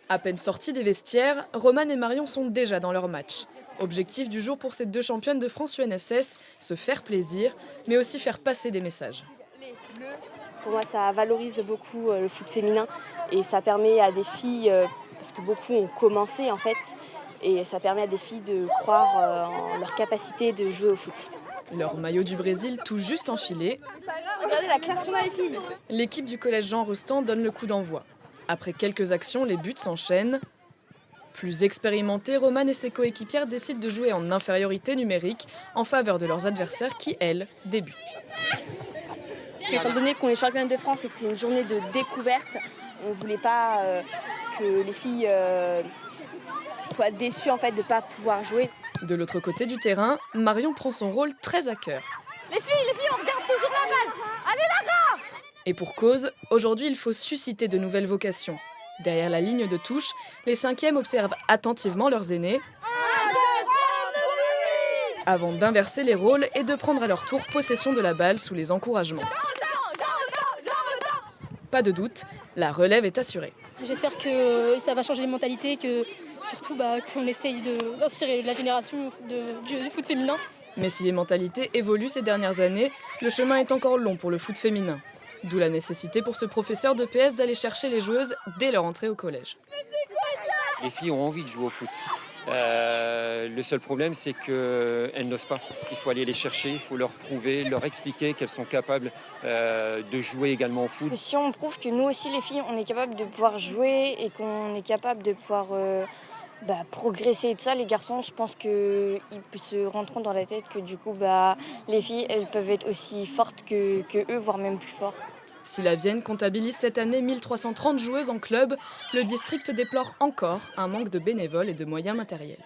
À peine sortis des vestiaires, Romane et Marion sont déjà dans leur match. Objectif du jour pour ces deux championnes de France UNSS, se faire plaisir, mais aussi faire passer des messages. Pour moi, ça valorise beaucoup le foot féminin et ça permet à des filles, parce que beaucoup ont commencé en fait, et ça permet à des filles de croire en leur capacité de jouer au foot. Leur maillot du Brésil tout juste enfilé, Regardez la classe qu'on a les filles. l'équipe du collège Jean Rostand donne le coup d'envoi. Après quelques actions, les buts s'enchaînent. Plus expérimentées, Romane et ses coéquipières décident de jouer en infériorité numérique en faveur de leurs adversaires qui, elles, débutent. Étant donné qu'on est championne de France et que c'est une journée de découverte, on ne voulait pas que les filles soient déçues en fait, de ne pas pouvoir jouer. De l'autre côté du terrain, Marion prend son rôle très à cœur. Les filles, on regarde toujours la balle. Allez là. Et pour cause, aujourd'hui il faut susciter de nouvelles vocations. Derrière la ligne de touche, les cinquièmes observent attentivement leurs aînés avant d'inverser les rôles et de prendre à leur tour possession de la balle sous les encouragements. Pas de doute, la relève est assurée. J'espère que ça va changer les mentalités, que surtout qu'on essaye d'inspirer la génération du foot féminin. Mais si les mentalités évoluent ces dernières années, le chemin est encore long pour le foot féminin. D'où la nécessité pour ce professeur de PS d'aller chercher les joueuses dès leur entrée au collège. Les filles ont envie de jouer au foot. Le seul problème, c'est qu'elles n'osent pas. Il faut aller les chercher, il faut leur prouver, leur expliquer qu'elles sont capables de jouer également au foot. Si on prouve que nous aussi, les filles, on est capable de pouvoir jouer et qu'on est capable de pouvoir progresser et tout ça, les garçons, je pense qu'ils se rentreront dans la tête que du coup, les filles, elles peuvent être aussi fortes que eux, voire même plus fortes. Si la Vienne comptabilise cette année 1330 joueuses en club, le district déplore encore un manque de bénévoles et de moyens matériels.